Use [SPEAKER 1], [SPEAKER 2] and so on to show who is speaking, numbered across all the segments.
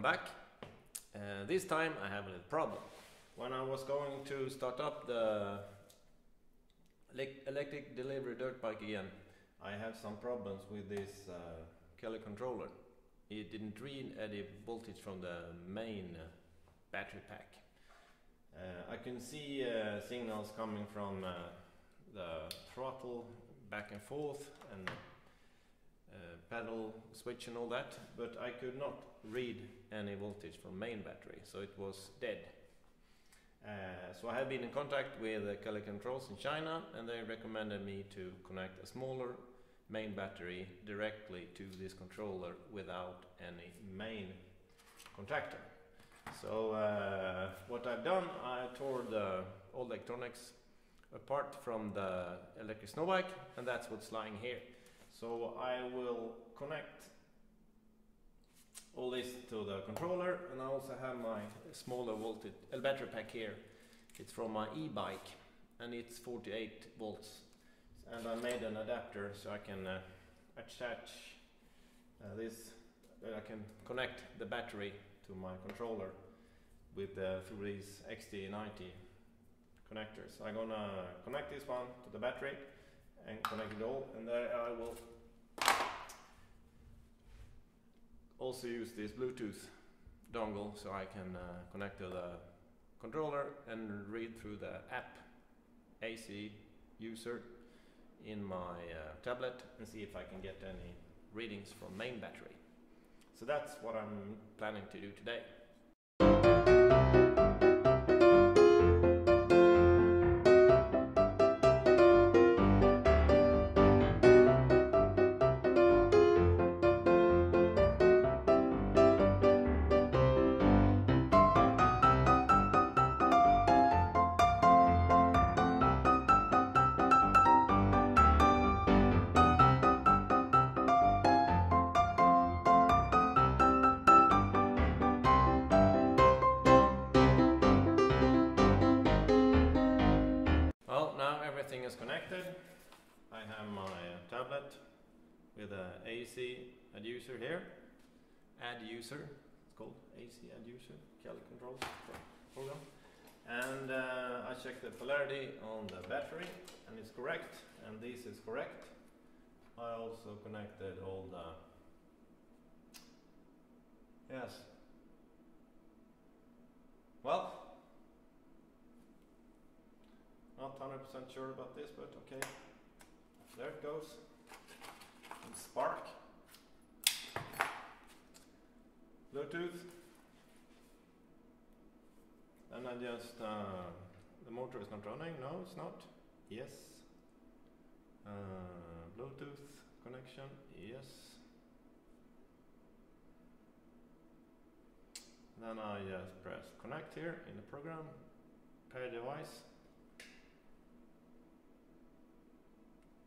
[SPEAKER 1] welcome back. This time I have a little problem. When I was going to start up the electric delivery dirt bike again, I have some problems with this Kelly controller. It didn't read any voltage from the main battery pack. I can see signals coming from the throttle back and forth and pedal switch and all that, but I could not read any voltage from main battery, so it was dead. So I have been in contact with Kelly Controls in China, and they recommended me to connect a smaller main battery directly to this controller without any main contactor. So what I've done, I tore the old electronics apart from the electric snow bike, and that's what's lying here. So I will connect all this to the controller, and I also have my smaller voltage battery pack here. It's from my e-bike, and it's 48 volts. And I made an adapter so I can attach this. I can connect the battery to my controller with through these XT90 connectors. So I'm gonna connect this one to the battery and connect it all, and there I will also use this Bluetooth dongle so I can connect to the controller and read through the app AC user in my tablet and see if I can get any readings from main battery. So that's what I'm planning to do today. Everything is connected. I have my tablet with a AC adducer here. Adducer, it's called AC adducer, Kelly Controls program. And I checked the polarity on the battery, and it's correct, and this is correct. I also connected all the, yes, well, not 100% sure about this, but okay. There it goes. And spark. Bluetooth. Then I just, the motor is not running. No, it's not. Yes. Bluetooth connection. Yes. Then I just press connect here in the program. Pair device.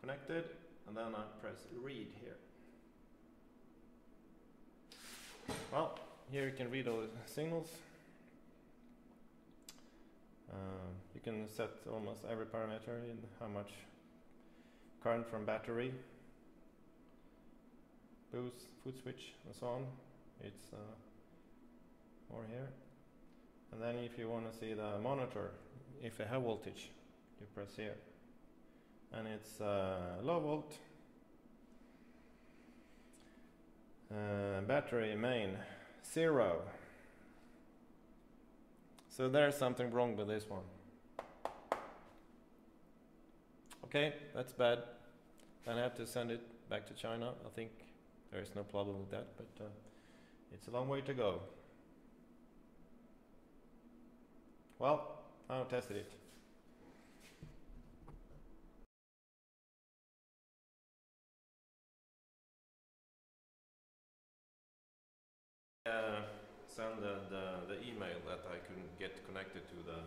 [SPEAKER 1] Connected, and then I press read here. Well, here you can read all the signals. You can set almost every parameter in how much current from battery, boost, foot switch, and so on. It's more here. And then if you want to see the monitor, if you have voltage, you press here. And it's low volt, battery main 0. So there's something wrong with this one. Okay, that's bad. Then I have to send it back to China. I think there is no problem with that, but it's a long way to go. Well, I'll test it. Send the email that I couldn't get connected to the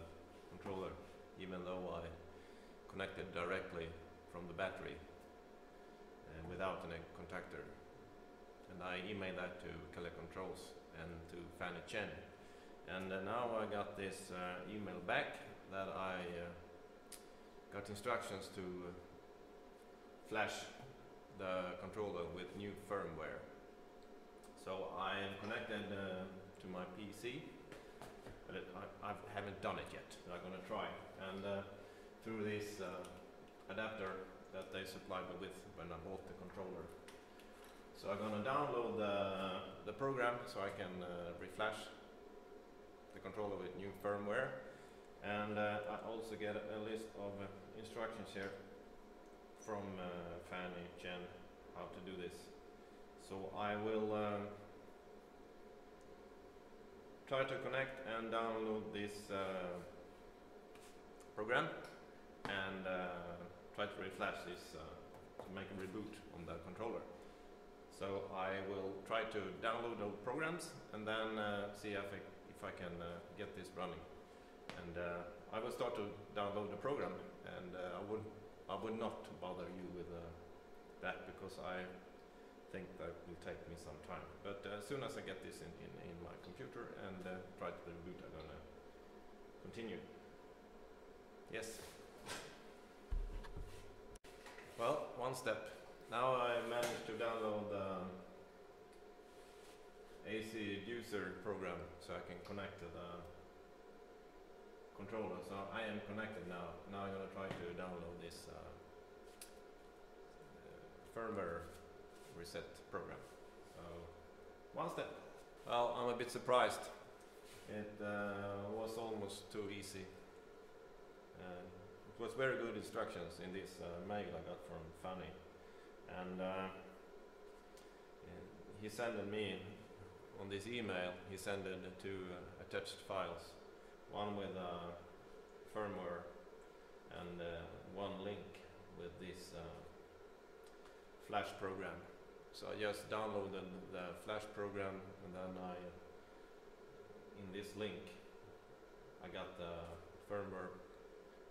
[SPEAKER 1] controller, even though I connected directly from the battery without any contactor. And I emailed that to Kelly Controls and to Fany Cheng. And now I got this email back that I got instructions to flash the controller with new firmware. So I am connected to to my PC. But I haven't done it yet. I'm going to try. And through this adapter that they supplied me with when I bought the controller. So I'm going to download the program so I can reflash the controller with new firmware. And I also get a list of instructions here from Fany Cheng how to do this. So I will try to connect and download this program and try to reflash this to make a reboot on the controller. So I will try to download the programs and then see if I can get this running. And I will start to download the program, and I would not bother you with that because I think that will take me some time. But as soon as I get this in my computer and try to reboot, I'm gonna continue. Yes. Well, one step. Now I managed to download the AC user program so I can connect to the controller. So I am connected now. Now I'm gonna try to download this firmware reset program. So one step. Well, I'm a bit surprised. It was almost too easy. It was very good instructions in this mail I got from Fany, and he sent me on this email. He sent two attached files, one with firmware and one link with this Flash program. So I just downloaded the Flash program, and then in this link I got the firmware,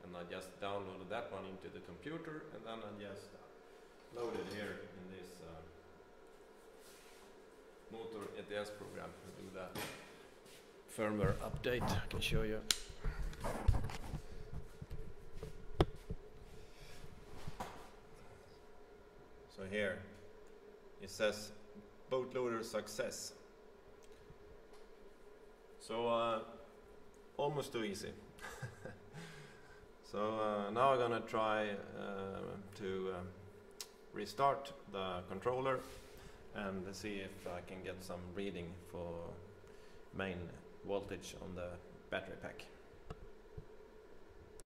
[SPEAKER 1] and I just downloaded that one into the computer, and then I just loaded here in this motor ETS program to do that firmware update. I can show you. So here it says bootloader success. So almost too easy. So now I'm gonna try to restart the controller and see if I can get some reading for main voltage on the battery pack.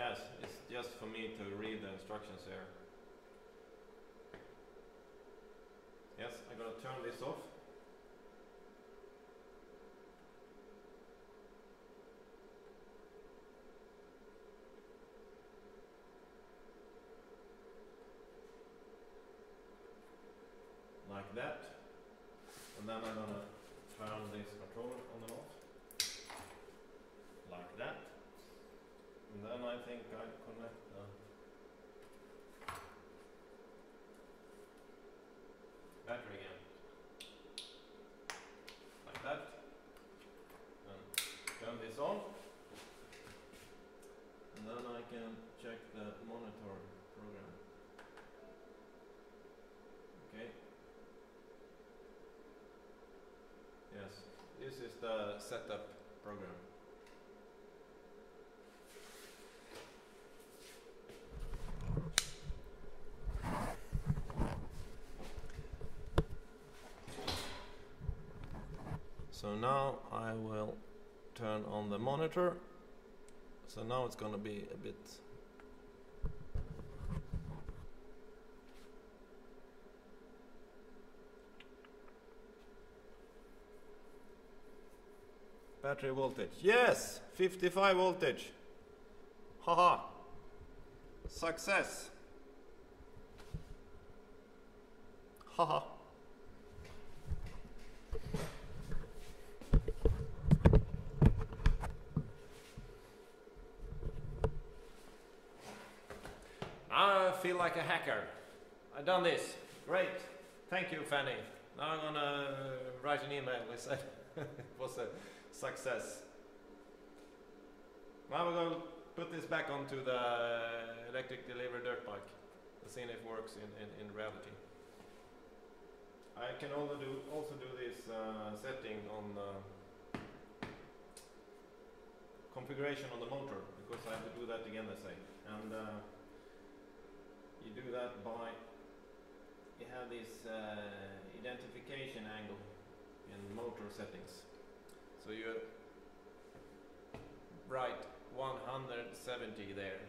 [SPEAKER 1] Yes, it's just for me to read the instructions here. Yes, I'm gonna turn this off. Like that. And then I'm gonna turn this controller on and off. Like that. And then I think I connect the battery again. Like that. And turn this on. And then I can check the monitor program. Okay. Yes, this is the setup program. So now I will turn on the monitor. So now it's going to be a bit battery voltage. Yes, 55 voltage. Haha. Success. Haha. I feel like a hacker. I've done this. Great. Thank you, Fany. Now I'm gonna write an email. It said it was a success. Now we're going to put this back onto the electric delivery dirt bike to see if it works in reality. I can also do this setting on configuration on the motor, because I have to do that again, let's say. And you do that by, you have this identification angle in motor settings. So you write 170 there.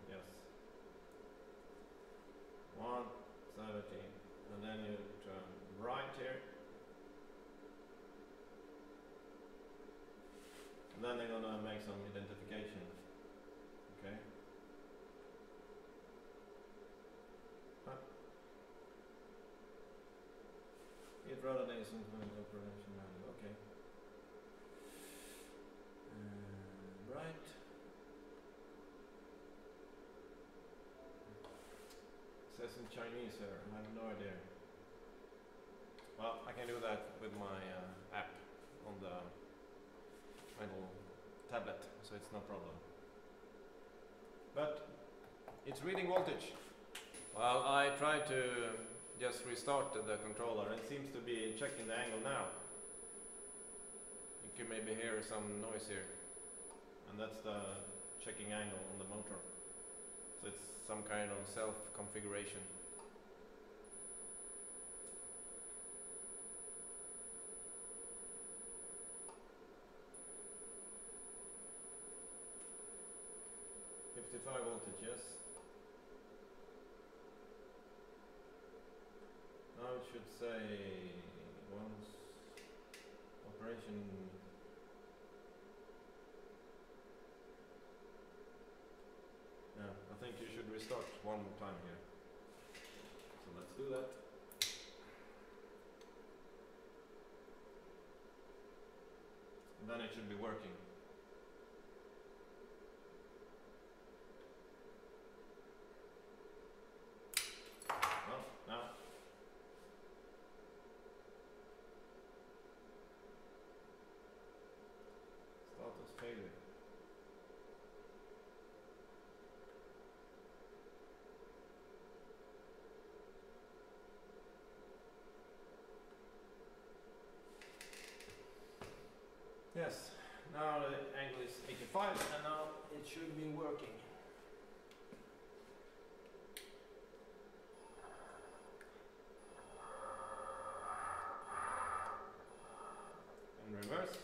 [SPEAKER 1] Yes. 170. And then you turn right here. And then they're gonna make some identification. Okay. Huh. It validation operation manual. Okay. Right. It says in Chinese here. I have no idea. Well, I can do that with my app on the little tablet, so it's no problem. But it's reading voltage. Well, I tried to just restart the controller, and it seems to be checking the angle now. You can maybe hear some noise here, and that's the checking angle on the motor. So it's some kind of self-configuration. Voltage, yes. Now it should say once operation. Yeah, I think you should restart one more time here. So let's do that. And then it should be working. Failure. Yes, now the angle is 85 and now it should be working. In reverse.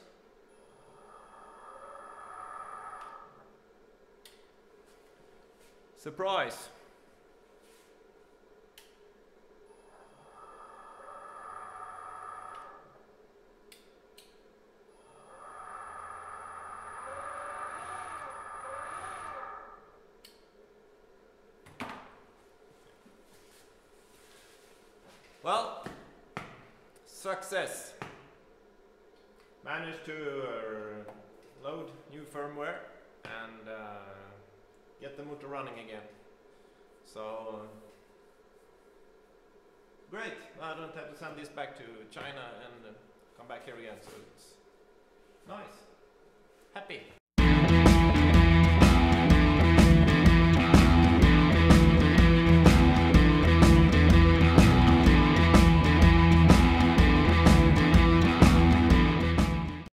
[SPEAKER 1] Surprise! Well, success. Managed to load new firmware and get the motor running again. So great. I don't have to send this back to China and come back here again. So it's nice. Happy.